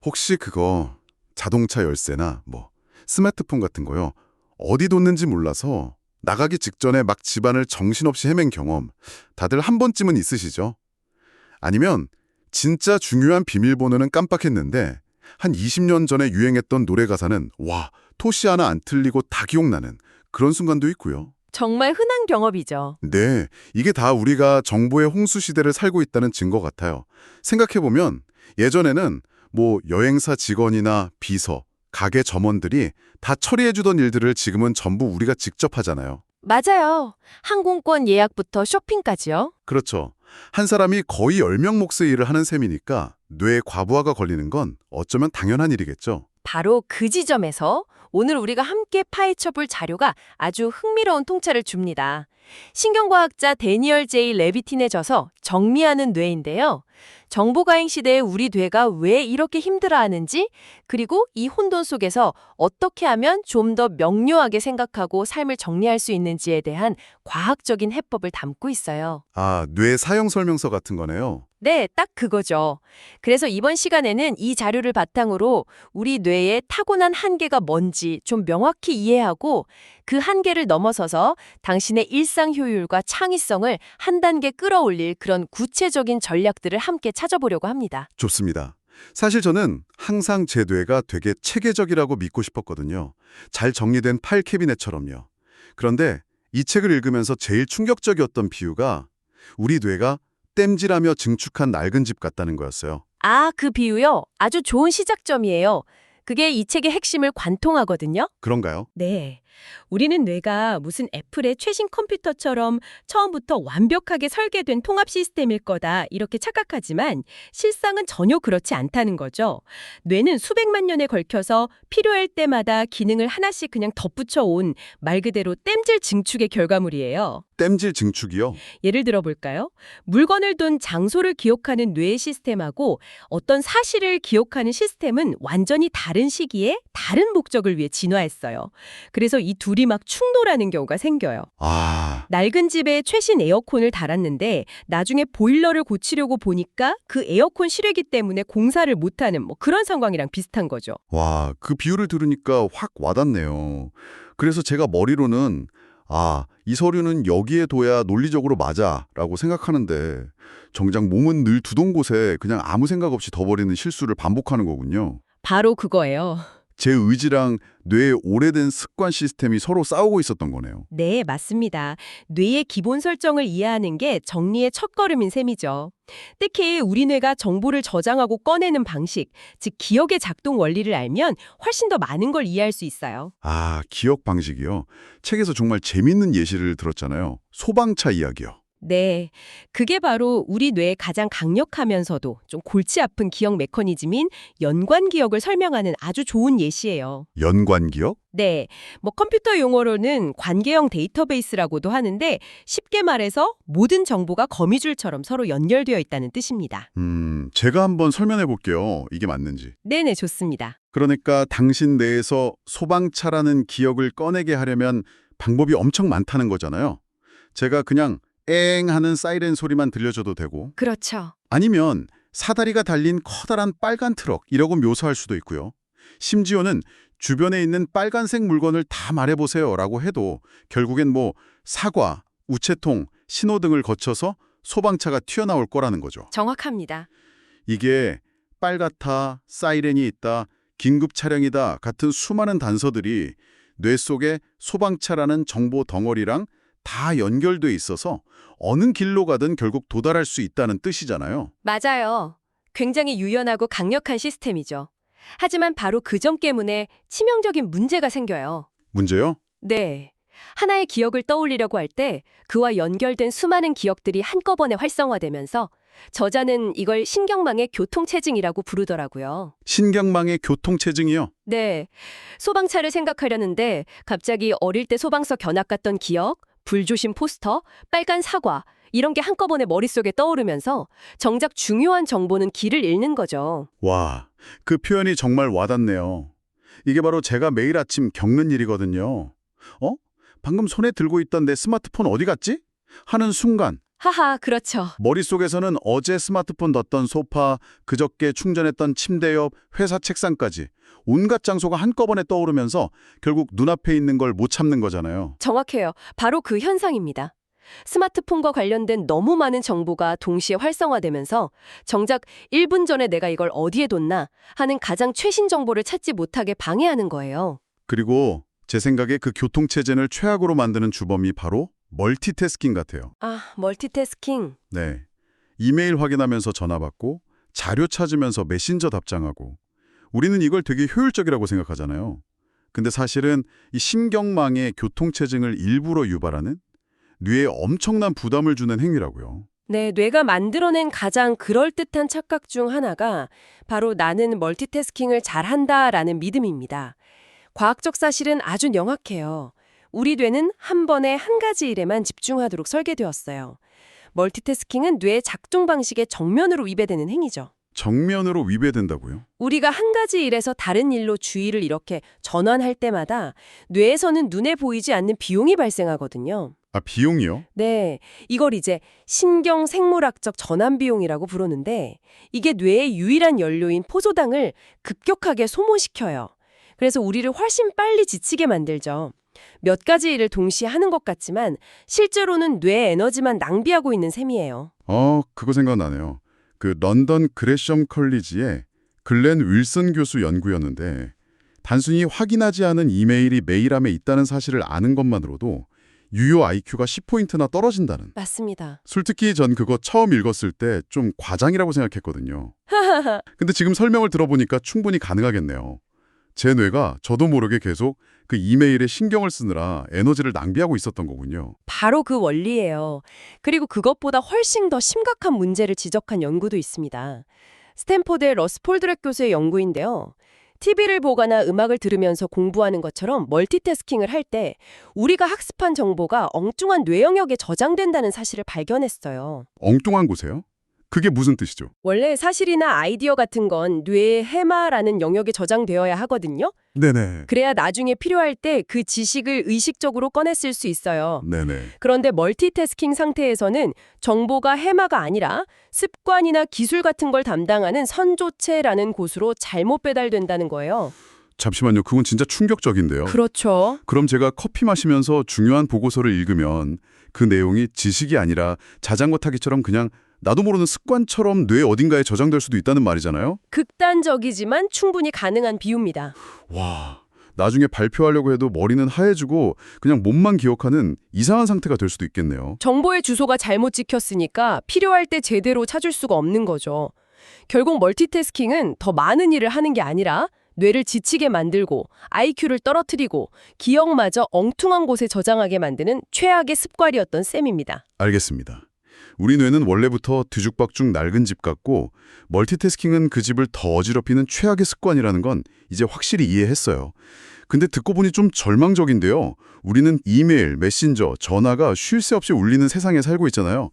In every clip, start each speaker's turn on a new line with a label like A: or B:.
A: 혹시 그거 자동차 열쇠나 스마트폰 같은 거요. 어디 뒀는지 몰라서 나가기 직전에 막 집안을 정신없이 헤맨 경험 다들 한 번쯤은 있으시죠? 아니면 진짜 중요한 비밀번호는 깜빡했는데 한 20년 전에 유행했던 노래 가사는 와, 토시 하나 안 틀리고 다 기억나는 그런 순간도 있고요.
B: 정말 흔한 경험이죠.
A: 네, 이게 다 우리가 정보의 홍수 시대를 살고 있다는 증거 같아요. 생각해보면 예전에는 여행사 직원이나 비서, 가게 점원들이 다 처리해주던 일들을 지금은 전부 우리가 직접 하잖아요.
B: 맞아요. 항공권 예약부터 쇼핑까지요.
A: 그렇죠. 한 사람이 거의 10명 몫의 일을 하는 셈이니까 뇌에 과부하가 걸리는 건 어쩌면 당연한 일이겠죠.
B: 바로 그 지점에서 오늘 우리가 함께 파헤쳐볼 자료가 아주 흥미로운 통찰을 줍니다. 신경과학자 데니얼 제이 레비틴의 저서 정리하는 뇌인데요. 정보가행 시대의 우리 뇌가 왜 이렇게 힘들어하는지, 그리고 이 혼돈 속에서 어떻게 하면 좀 더 명료하게 생각하고 삶을 정리할 수 있는지에 대한 과학적인 해법을 담고 있어요.
A: 아, 뇌 사용 설명서 같은 거네요.
B: 네, 딱 그거죠. 그래서 이번 시간에는 이 자료를 바탕으로 우리 뇌의 타고난 한계가 뭔지 좀 명확히 이해하고 그 한계를 넘어서서 당신의 일상 효율과 창의성을 한 단계 끌어올릴 그런 구체적인 전략들을 함께 찾아보려고 합니다.
A: 좋습니다. 사실 저는 항상 제 뇌가 되게 체계적이라고 믿고 싶었거든요. 잘 정리된 파일 캐비넷처럼요. 그런데 이 책을 읽으면서 제일 충격적이었던 비유가 우리 뇌가 땜질하며 증축한 낡은 집 같다는 거였어요.
B: 아, 그 비유요? 아주 좋은 시작점이에요. 그게 이 책의 핵심을 관통하거든요.
A: 그런가요?
B: 네. 우리는 뇌가 무슨 애플의 최신 컴퓨터처럼 처음부터 완벽하게 설계된 통합 시스템일 거다 이렇게 착각하지만 실상은 전혀 그렇지 않다는 거죠. 뇌는 수백만 년에 걸쳐서 필요할 때마다 기능을 하나씩 그냥 덧붙여 온 말 그대로 땜질 증축의 결과물이에요.
A: 땜질 증축이요?
B: 예를 들어 볼까요? 물건을 둔 장소를 기억하는 뇌의 시스템하고 어떤 사실을 기억하는 시스템은 완전히 다른 시기에 다른 목적을 위해 진화했어요. 그래서 이 둘이 막 충돌하는 경우가 생겨요.
A: 아,
B: 낡은 집에 최신 에어컨을 달았는데 나중에 보일러를 고치려고 보니까 그 에어컨 실외기 때문에 공사를 못하는 그런 상황이랑 비슷한 거죠.
A: 와, 그 비유를 들으니까 확 와닿네요. 그래서 제가 머리로는 이 서류는 여기에 둬야 논리적으로 맞아라고 생각하는데 정작 몸은 늘 두던 곳에 그냥 아무 생각 없이 둬버리는 실수를 반복하는 거군요.
B: 바로 그거예요.
A: 제 의지랑 뇌의 오래된 습관 시스템이 서로 싸우고 있었던 거네요.
B: 네, 맞습니다. 뇌의 기본 설정을 이해하는 게 정리의 첫걸음인 셈이죠. 특히 우리 뇌가 정보를 저장하고 꺼내는 방식, 즉 기억의 작동 원리를 알면 훨씬 더 많은 걸 이해할 수 있어요.
A: 아, 기억 방식이요. 책에서 정말 재밌는 예시를 들었잖아요. 소방차 이야기요.
B: 네, 그게 바로 우리 뇌의 가장 강력하면서도 좀 골치 아픈 기억 메커니즘인 연관 기억을 설명하는 아주 좋은 예시예요.
A: 연관 기억?
B: 네, 컴퓨터 용어로는 관계형 데이터베이스라고도 하는데 쉽게 말해서 모든 정보가 거미줄처럼 서로 연결되어 있다는 뜻입니다.
A: 제가 한번 설명해 볼게요. 이게 맞는지.
B: 네네, 좋습니다.
A: 그러니까 당신 내에서 소방차라는 기억을 꺼내게 하려면 방법이 엄청 많다는 거잖아요. 제가 그냥 엥 하는 사이렌 소리만 들려줘도 되고
B: 그렇죠.
A: 아니면 사다리가 달린 커다란 빨간 트럭 이라고 묘사할 수도 있고요. 심지어는 주변에 있는 빨간색 물건을 다 말해보세요 라고 해도 결국엔 사과, 우체통, 신호등을 거쳐서 소방차가 튀어나올 거라는 거죠.
B: 정확합니다.
A: 이게 빨갛다, 사이렌이 있다, 긴급 차량이다 같은 수많은 단서들이 뇌 속에 소방차라는 정보 덩어리랑 다 연결돼 있어서 어느 길로 가든 결국 도달할 수 있다는 뜻이잖아요.
B: 맞아요. 굉장히 유연하고 강력한 시스템이죠. 하지만 바로 그 점 때문에 치명적인 문제가 생겨요.
A: 문제요?
B: 네. 하나의 기억을 떠올리려고 할 때 그와 연결된 수많은 기억들이 한꺼번에 활성화되면서 저자는 이걸 신경망의 교통체증이라고 부르더라고요.
A: 신경망의 교통체증이요?
B: 네. 소방차를 생각하려는데 갑자기 어릴 때 소방서 견학 갔던 기억, 불조심 포스터, 빨간 사과 이런 게 한꺼번에 머릿속에 떠오르면서 정작 중요한 정보는 길을 잃는 거죠.
A: 와, 그 표현이 정말 와닿네요. 이게 바로 제가 매일 아침 겪는 일이거든요. 방금 손에 들고 있던 내 스마트폰 어디 갔지? 하는 순간
B: 하하, 그렇죠.
A: 머릿속에서는 어제 스마트폰 뒀던 소파, 그저께 충전했던 침대 옆, 회사 책상까지 온갖 장소가 한꺼번에 떠오르면서 결국 눈앞에 있는 걸 못 참는 거잖아요.
B: 정확해요. 바로 그 현상입니다. 스마트폰과 관련된 너무 많은 정보가 동시에 활성화되면서 정작 1분 전에 내가 이걸 어디에 뒀나 하는 가장 최신 정보를 찾지 못하게 방해하는 거예요.
A: 그리고 제 생각에 그 교통체증을 최악으로 만드는 주범이 바로 멀티태스킹 같아요.
B: 아, 멀티태스킹.
A: 네. 이메일 확인하면서 전화 받고 자료 찾으면서 메신저 답장하고 우리는 이걸 되게 효율적이라고 생각하잖아요. 근데 사실은 이 신경망의 교통체증을 일부러 유발하는 뇌에 엄청난 부담을 주는 행위라고요.
B: 네, 뇌가 만들어낸 가장 그럴듯한 착각 중 하나가 바로 나는 멀티태스킹을 잘한다라는 믿음입니다. 과학적 사실은 아주 명확해요. 우리 뇌는 한 번에 한 가지 일에만 집중하도록 설계되었어요. 멀티태스킹은 뇌의 작동 방식에 정면으로 위배되는 행위죠.
A: 정면으로 위배된다고요?
B: 우리가 한 가지 일에서 다른 일로 주의를 이렇게 전환할 때마다 뇌에서는 눈에 보이지 않는 비용이 발생하거든요.
A: 아, 비용이요?
B: 네, 이걸 이제 신경생물학적 전환 비용이라고 부르는데 이게 뇌의 유일한 연료인 포도당을 급격하게 소모시켜요. 그래서 우리를 훨씬 빨리 지치게 만들죠. 몇 가지 일을 동시에 하는 것 같지만 실제로는 뇌 에너지만 낭비하고 있는 셈이에요.
A: 그거 생각나네요. 그 런던 그레셔엄 컬리지의 글렌 윌슨 교수 연구였는데 단순히 확인하지 않은 이메일이 메일함에 있다는 사실을 아는 것만으로도 유효 IQ가 10포인트나 떨어진다는.
B: 맞습니다.
A: 솔직히 전 그거 처음 읽었을 때 좀 과장이라고 생각했거든요. 근데 지금 설명을 들어보니까 충분히 가능하겠네요. 제 뇌가 저도 모르게 계속 그 이메일에 신경을 쓰느라 에너지를 낭비하고 있었던 거군요.
B: 바로 그 원리예요. 그리고 그것보다 훨씬 더 심각한 문제를 지적한 연구도 있습니다. 스탠포드의 러스 폴드렉 교수의 연구인데요. TV를 보거나 음악을 들으면서 공부하는 것처럼 멀티태스킹을 할 때 우리가 학습한 정보가 엉뚱한 뇌 영역에 저장된다는 사실을 발견했어요.
A: 엉뚱한 곳에요? 그게 무슨 뜻이죠?
B: 원래 사실이나 아이디어 같은 건 뇌의 해마라는 영역에 저장되어야 하거든요.
A: 네네.
B: 그래야 나중에 필요할 때 그 지식을 의식적으로 꺼냈을 수 있어요.
A: 네네.
B: 그런데 멀티태스킹 상태에서는 정보가 해마가 아니라 습관이나 기술 같은 걸 담당하는 선조체라는 곳으로 잘못 배달된다는 거예요.
A: 잠시만요. 그건 진짜 충격적인데요.
B: 그렇죠.
A: 그럼 제가 커피 마시면서 중요한 보고서를 읽으면 그 내용이 지식이 아니라 자전거 타기처럼 그냥 나도 모르는 습관처럼 뇌 어딘가에 저장될 수도 있다는 말이잖아요?
B: 극단적이지만 충분히 가능한 비유입니다.
A: 와, 나중에 발표하려고 해도 머리는 하얘지고 그냥 몸만 기억하는 이상한 상태가 될 수도 있겠네요.
B: 정보의 주소가 잘못 찍혔으니까 필요할 때 제대로 찾을 수가 없는 거죠. 결국 멀티태스킹은 더 많은 일을 하는 게 아니라 뇌를 지치게 만들고 IQ를 떨어뜨리고 기억마저 엉뚱한 곳에 저장하게 만드는 최악의 습관이었던 셈입니다.
A: 알겠습니다. 우리 뇌는 원래부터 뒤죽박죽 낡은 집 같고 멀티태스킹은 그 집을 더 어지럽히는 최악의 습관이라는 건 이제 확실히 이해했어요. 근데 듣고 보니 좀 절망적인데요. 우리는 이메일, 메신저, 전화가 쉴 새 없이 울리는 세상에 살고 있잖아요.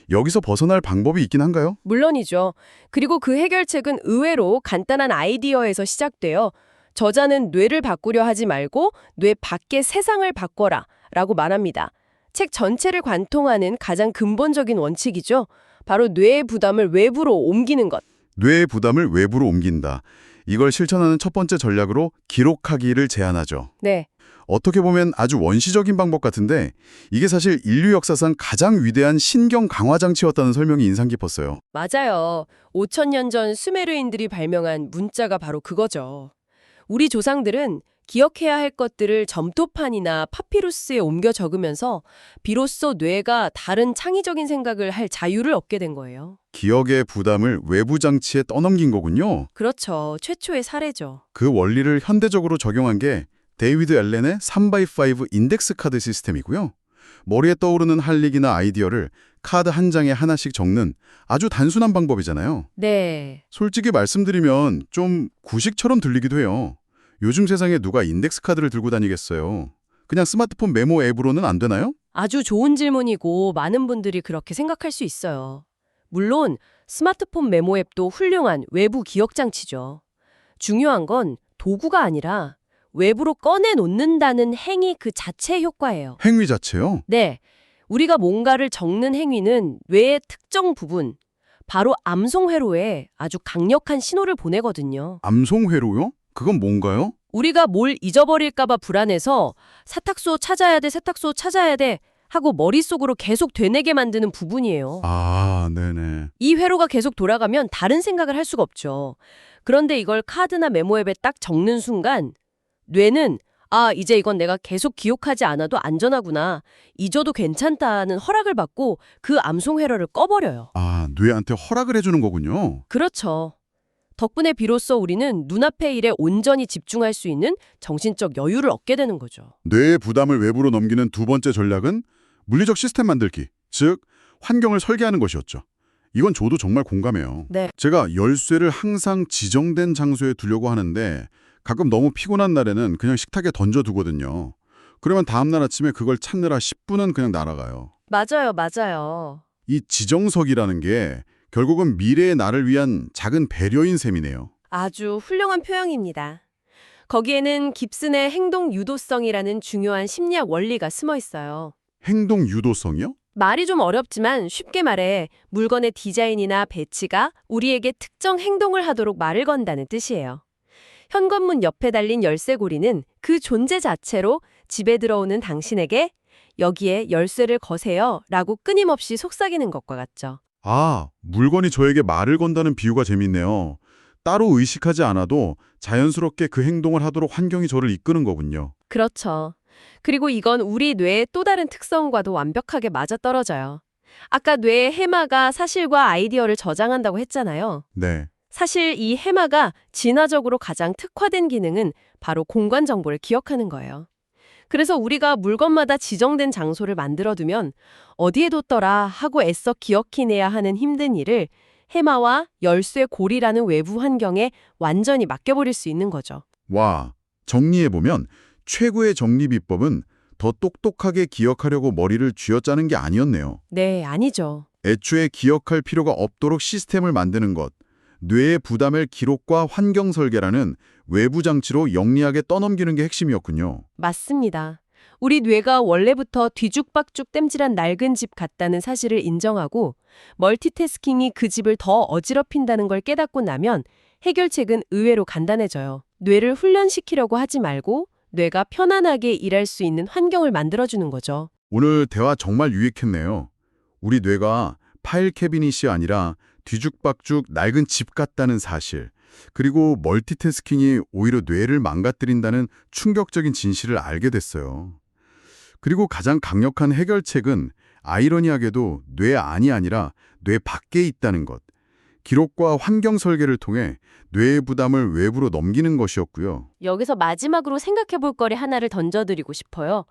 A: 여기서 벗어날 방법이 있긴 한가요?
B: 물론이죠. 그리고 그 해결책은 의외로 간단한 아이디어에서 시작돼요. 저자는 뇌를 바꾸려 하지 말고 뇌 밖의 세상을 바꿔라 라고 말합니다. 책 전체를 관통하는 가장 근본적인 원칙이죠. 바로 뇌의 부담을 외부로 옮기는 것.
A: 뇌의 부담을 외부로 옮긴다. 이걸 실천하는 첫 번째 전략으로 기록하기를 제안하죠.
B: 네.
A: 어떻게 보면 아주 원시적인 방법 같은데 이게 사실 인류 역사상 가장 위대한 신경 강화 장치였다는 설명이 인상 깊었어요.
B: 맞아요. 5,000년 전 수메르인들이 발명한 문자가 바로 그거죠. 우리 조상들은 기억해야 할 것들을 점토판이나 파피루스에 옮겨 적으면서 비로소 뇌가 다른 창의적인 생각을 할 자유를 얻게 된 거예요.
A: 기억의 부담을 외부 장치에 떠넘긴 거군요.
B: 그렇죠. 최초의 사례죠.
A: 그 원리를 현대적으로 적용한 게 데이비드 앨렌의 3x5 인덱스 카드 시스템이고요. 머리에 떠오르는 할 얘기나 아이디어를 카드 한 장에 하나씩 적는 아주 단순한 방법이잖아요.
B: 네.
A: 솔직히 말씀드리면 좀 구식처럼 들리기도 해요. 요즘 세상에 누가 인덱스 카드를 들고 다니겠어요. 그냥 스마트폰 메모 앱으로는 안 되나요?
B: 아주 좋은 질문이고 많은 분들이 그렇게 생각할 수 있어요. 물론 스마트폰 메모 앱도 훌륭한 외부 기억 장치죠. 중요한 건 도구가 아니라 외부로 꺼내놓는다는 행위 그 자체의 효과예요.
A: 행위 자체요?
B: 네. 우리가 뭔가를 적는 행위는 뇌의 특정 부분, 바로 암송회로에 아주 강력한 신호를 보내거든요.
A: 암송회로요? 그건 뭔가요?
B: 우리가 뭘 잊어버릴까봐 불안해서 세탁소 찾아야 돼, 세탁소 찾아야 돼 하고 머릿속으로 계속 되뇌게 만드는 부분이에요.
A: 아, 네네.
B: 이 회로가 계속 돌아가면 다른 생각을 할 수가 없죠. 그런데 이걸 카드나 메모 앱에 딱 적는 순간 뇌는 이제 이건 내가 계속 기억하지 않아도 안전하구나. 잊어도 괜찮다는 허락을 받고 그 암송 회로를 꺼버려요.
A: 아, 뇌한테 허락을 해주는 거군요.
B: 그렇죠. 덕분에 비로소 우리는 눈앞의 일에 온전히 집중할 수 있는 정신적 여유를 얻게 되는 거죠.
A: 뇌의 부담을 외부로 넘기는 두 번째 전략은 물리적 시스템 만들기, 즉 환경을 설계하는 것이었죠. 이건 저도 정말 공감해요.
B: 네.
A: 제가 열쇠를 항상 지정된 장소에 두려고 하는데 가끔 너무 피곤한 날에는 그냥 식탁에 던져두거든요. 그러면 다음날 아침에 그걸 찾느라 10분은 그냥 날아가요.
B: 맞아요, 맞아요.
A: 이 지정석이라는 게 결국은 미래의 나를 위한 작은 배려인 셈이네요.
B: 아주 훌륭한 표현입니다. 거기에는 깁슨의 행동 유도성이라는 중요한 심리학 원리가 숨어 있어요.
A: 행동 유도성이요?
B: 말이 좀 어렵지만 쉽게 말해 물건의 디자인이나 배치가 우리에게 특정 행동을 하도록 말을 건다는 뜻이에요. 현관문 옆에 달린 열쇠고리는 그 존재 자체로 집에 들어오는 당신에게 여기에 열쇠를 거세요 라고 끊임없이 속삭이는 것과 같죠.
A: 아, 물건이 저에게 말을 건다는 비유가 재밌네요. 따로 의식하지 않아도 자연스럽게 그 행동을 하도록 환경이 저를 이끄는 거군요.
B: 그렇죠. 그리고 이건 우리 뇌의 또 다른 특성과도 완벽하게 맞아떨어져요. 아까 뇌의 해마가 사실과 아이디어를 저장한다고 했잖아요.
A: 네.
B: 사실 이 해마가 진화적으로 가장 특화된 기능은 바로 공간 정보를 기억하는 거예요. 그래서 우리가 물건마다 지정된 장소를 만들어두면 어디에 뒀더라 하고 애써 기억해내야 하는 힘든 일을 해마와 열쇠 고리라는 외부 환경에 완전히 맡겨버릴 수 있는 거죠.
A: 와, 정리해보면 최고의 정리 비법은 더 똑똑하게 기억하려고 머리를 쥐어짜는 게 아니었네요.
B: 네, 아니죠.
A: 애초에 기억할 필요가 없도록 시스템을 만드는 것, 뇌의 부담을 기록과 환경 설계라는 외부 장치로 영리하게 떠넘기는 게 핵심이었군요.
B: 맞습니다. 우리 뇌가 원래부터 뒤죽박죽 땜질한 낡은 집 같다는 사실을 인정하고 멀티태스킹이 그 집을 더 어지럽힌다는 걸 깨닫고 나면 해결책은 의외로 간단해져요. 뇌를 훈련시키려고 하지 말고 뇌가 편안하게 일할 수 있는 환경을 만들어주는 거죠.
A: 오늘 대화 정말 유익했네요. 우리 뇌가 파일 캐비닛이 아니라 뒤죽박죽 낡은 집 같다는 사실, 그리고 멀티태스킹이 오히려 뇌를 망가뜨린다는 충격적인 진실을 알게 됐어요. 그리고 가장 강력한 해결책은 아이러니하게도 뇌 안이 아니라 뇌 밖에 있다는 것. 기록과 환경 설계를 통해 뇌의 부담을 외부로 넘기는 것이었고요.
B: 여기서 마지막으로 생각해 볼 거리 하나를 던져드리고 싶어요.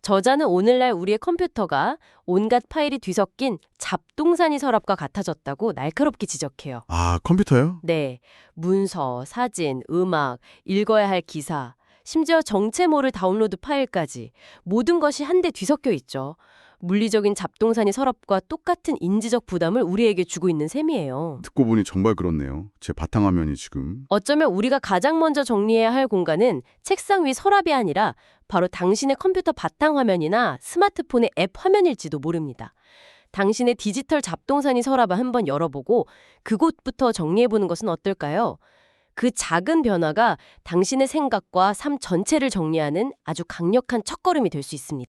B: 저자는 오늘날 우리의 컴퓨터가 온갖 파일이 뒤섞인 잡동사니 서랍과 같아졌다고 날카롭게 지적해요.
A: 아, 컴퓨터요?
B: 네, 문서, 사진, 음악, 읽어야 할 기사, 심지어 정체 모를 다운로드 파일까지 모든 것이 한데 뒤섞여 있죠. 물리적인 잡동사니 서랍과 똑같은 인지적 부담을 우리에게 주고 있는 셈이에요.
A: 듣고 보니 정말 그렇네요. 제 바탕화면이 지금.
B: 어쩌면 우리가 가장 먼저 정리해야 할 공간은 책상 위 서랍이 아니라 바로 당신의 컴퓨터 바탕화면이나 스마트폰의 앱 화면일지도 모릅니다. 당신의 디지털 잡동사니 서랍을 한번 열어보고 그곳부터 정리해보는 것은 어떨까요? 그 작은 변화가 당신의 생각과 삶 전체를 정리하는 아주 강력한 첫걸음이 될 수 있습니다.